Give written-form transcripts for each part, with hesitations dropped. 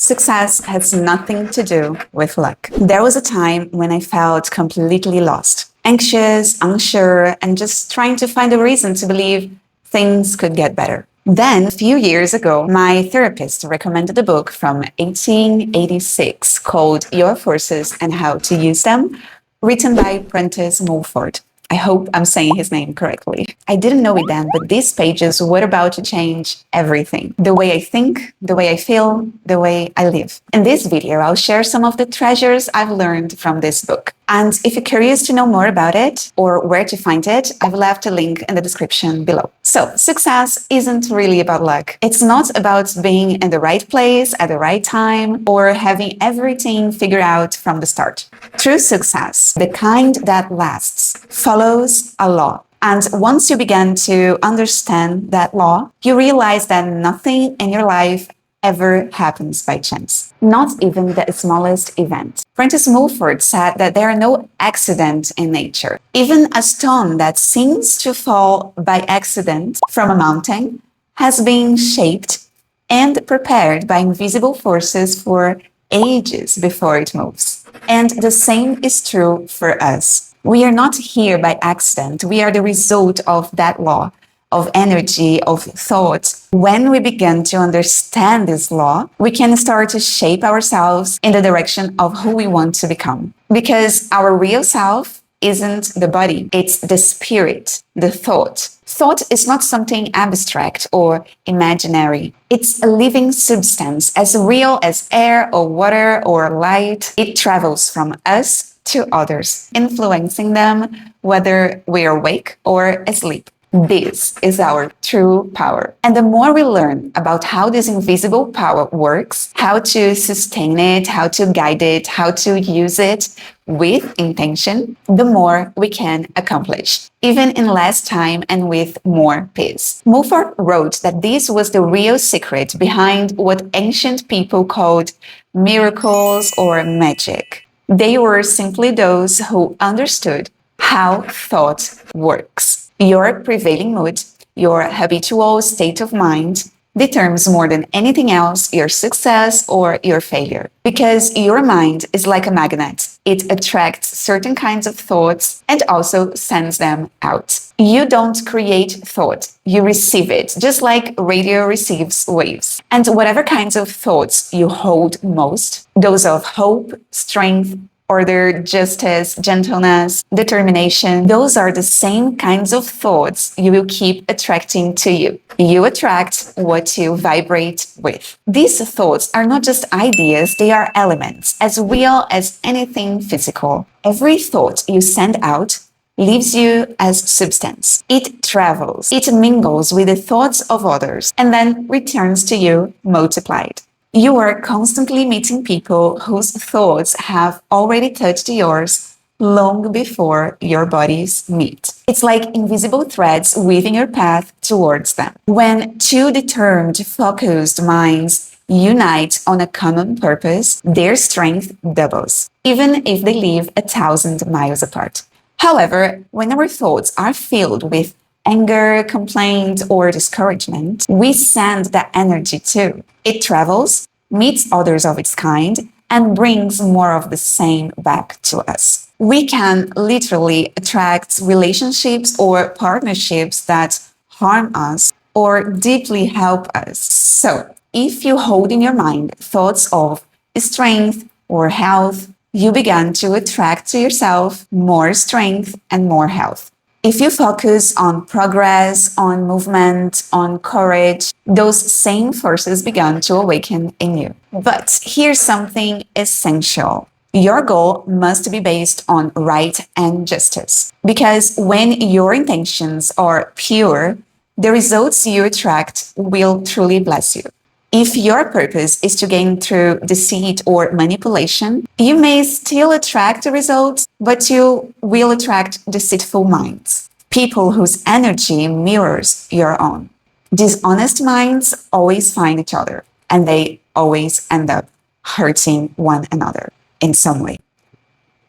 Success has nothing to do with luck. There was a time when I felt completely lost, anxious, unsure, and just trying to find a reason to believe things could get better. Then, a few years ago, my therapist recommended a book from 1886 called Your Forces and How to Use Them, written by Prentice Mulford. I hope I'm saying his name correctly. I didn't know it then, but these pages were about to change everything. The way I think, the way I feel, the way I live. In this video, I'll share some of the treasures I've learned from this book. And if you're curious to know more about it or where to find it, I've left a link in the description below. So, success isn't really about luck. It's not about being in the right place at the right time or having everything figured out from the start. True success, the kind that lasts, follows a law. And once you begin to understand that law, you realize that nothing in your life ever happens by chance. Not even the smallest event. Prentice Mulford said that there are no accidents in nature. Even a stone that seems to fall by accident from a mountain has been shaped and prepared by invisible forces for ages before it moves. And the same is true for us. We are not here by accident. We are the result of that law, of energy, of thought. When we begin to understand this law, we can start to shape ourselves in the direction of who we want to become. Because our real self isn't the body, it's the spirit, the thought. Thought is not something abstract or imaginary. It's a living substance, as real as air or water or light. It travels from us to others, influencing them whether we are awake or asleep. This is our true power. And the more we learn about how this invisible power works, how to sustain it, how to guide it, how to use it with intention, the more we can accomplish, even in less time and with more peace. Mulford wrote that this was the real secret behind what ancient people called miracles or magic. They were simply those who understood how thought works. Your prevailing mood, your habitual state of mind, determines more than anything else your success or your failure. Because your mind is like a magnet. It attracts certain kinds of thoughts and also sends them out. You don't create thought, you receive it, just like radio receives waves. And whatever kinds of thoughts you hold most, those of hope, strength, order, justice, gentleness, determination, those are the same kinds of thoughts you will keep attracting to you. You attract what you vibrate with. These thoughts are not just ideas, they are elements, as real as anything physical. Every thought you send out leaves you as substance. It travels, it mingles with the thoughts of others, and then returns to you multiplied. You are constantly meeting people whose thoughts have already touched yours long before your bodies meet. It's like invisible threads weaving your path towards them. When two determined, focused minds unite on a common purpose, their strength doubles, even if they live 1,000 miles apart. However, when our thoughts are filled with anger, complaint, or discouragement, we send that energy too. It travels, meets others of its kind, and brings more of the same back to us. We can literally attract relationships or partnerships that harm us or deeply help us. So, if you hold in your mind thoughts of strength or health, you begin to attract to yourself more strength and more health. If you focus on progress, on movement, on courage, those same forces begin to awaken in you. But here's something essential. Your goal must be based on right and justice. Because when your intentions are pure, the results you attract will truly bless you. If your purpose is to gain through deceit or manipulation, you may still attract the results, but you will attract deceitful minds, people whose energy mirrors your own. Dishonest minds always find each other, and they always end up hurting one another in some way.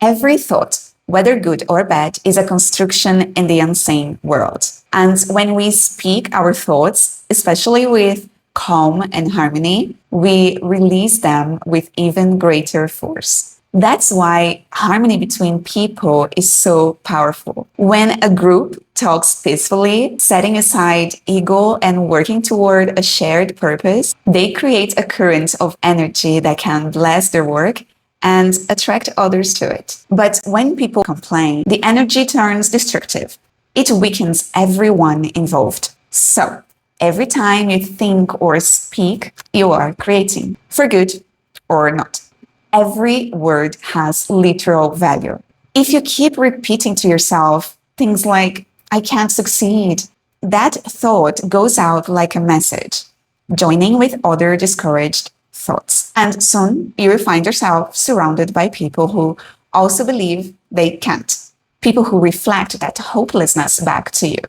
Every thought, whether good or bad, is a construction in the unseen world. And when we speak our thoughts, especially with calm and harmony, we release them with even greater force. That's why harmony between people is so powerful. When a group talks peacefully, setting aside ego and working toward a shared purpose, they create a current of energy that can bless their work and attract others to it. But when people complain, the energy turns destructive. It weakens everyone involved. So, every time you think or speak, you are creating, for good or not. Every word has literal value. If you keep repeating to yourself things like, I can't succeed, that thought goes out like a message, joining with other discouraged thoughts. And soon you will find yourself surrounded by people who also believe they can't, people who reflect that hopelessness back to you.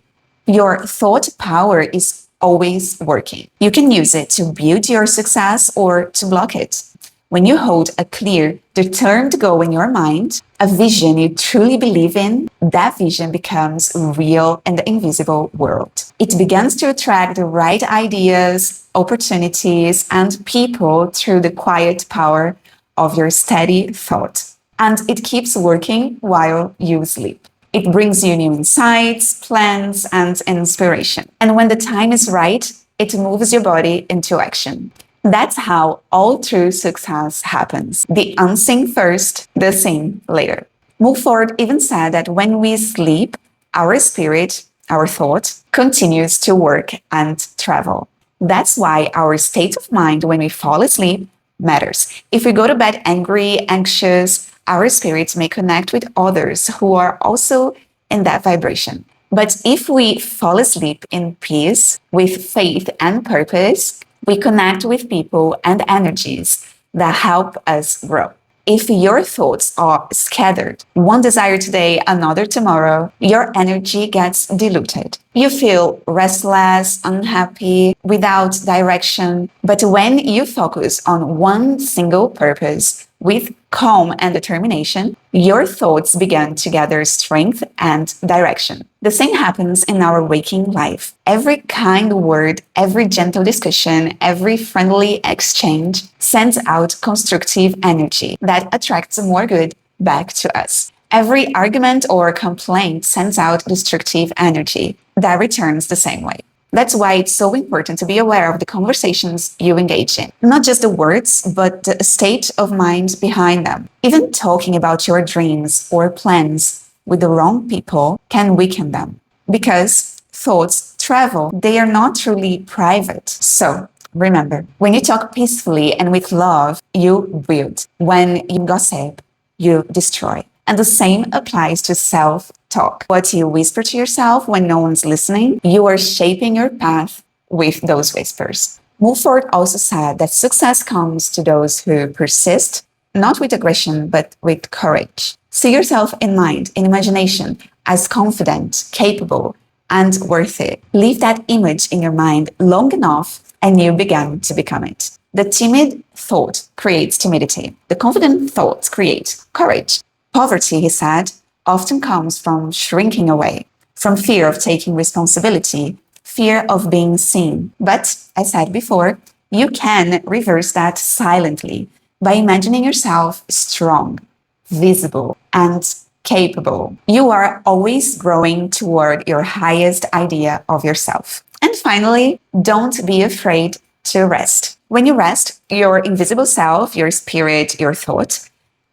Your thought power is always working. You can use it to build your success or to block it. When you hold a clear, determined goal in your mind, a vision you truly believe in, that vision becomes real in the invisible world. It begins to attract the right ideas, opportunities, and people through the quiet power of your steady thought. And it keeps working while you sleep. It brings you new insights, plans, and inspiration. And when the time is right, it moves your body into action. That's how all true success happens. The unseen first, the seen later. Mulford even said that when we sleep, our spirit, our thought, continues to work and travel. That's why our state of mind when we fall asleep matters. If we go to bed angry, anxious, our spirits may connect with others who are also in that vibration. But if we fall asleep in peace, with faith and purpose, we connect with people and energies that help us grow. If your thoughts are scattered, one desire today, another tomorrow, your energy gets diluted. You feel restless, unhappy, without direction. But when you focus on one single purpose with calm and determination, your thoughts begin to gather strength and direction. The same happens in our waking life. Every kind word, every gentle discussion, every friendly exchange sends out constructive energy that attracts more good back to us. Every argument or complaint sends out destructive energy that returns the same way. That's why it's so important to be aware of the conversations you engage in. Not just the words, but the state of mind behind them. Even talking about your dreams or plans with the wrong people can weaken them. Because thoughts travel, they are not truly private. So, remember, when you talk peacefully and with love, you build. When you gossip, you destroy. And the same applies to self-talk. What you whisper to yourself when no one's listening, you are shaping your path with those whispers. Mulford also said that success comes to those who persist, not with aggression, but with courage. See yourself in mind, in imagination, as confident, capable, and worthy. Leave that image in your mind long enough, and you begin to become it. The timid thought creates timidity. The confident thoughts create courage. Poverty, he said, often comes from shrinking away, from fear of taking responsibility, fear of being seen. But, as I said before, you can reverse that silently by imagining yourself strong, visible, and capable. You are always growing toward your highest idea of yourself. And finally, don't be afraid to rest. When you rest, your invisible self, your spirit, your thought,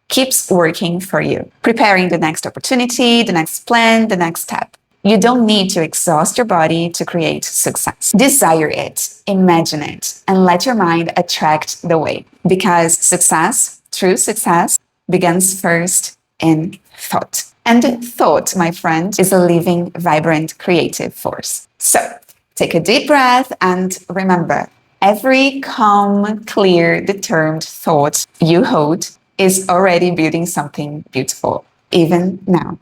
keeps working for you, preparing the next opportunity, the next plan, the next step. You don't need to exhaust your body to create success. Desire it, imagine it, and let your mind attract the way. Because success, true success, begins first in thought. And thought, my friend, is a living, vibrant, creative force. So, take a deep breath and remember, every calm, clear, determined thought you hold is already building something beautiful, even now.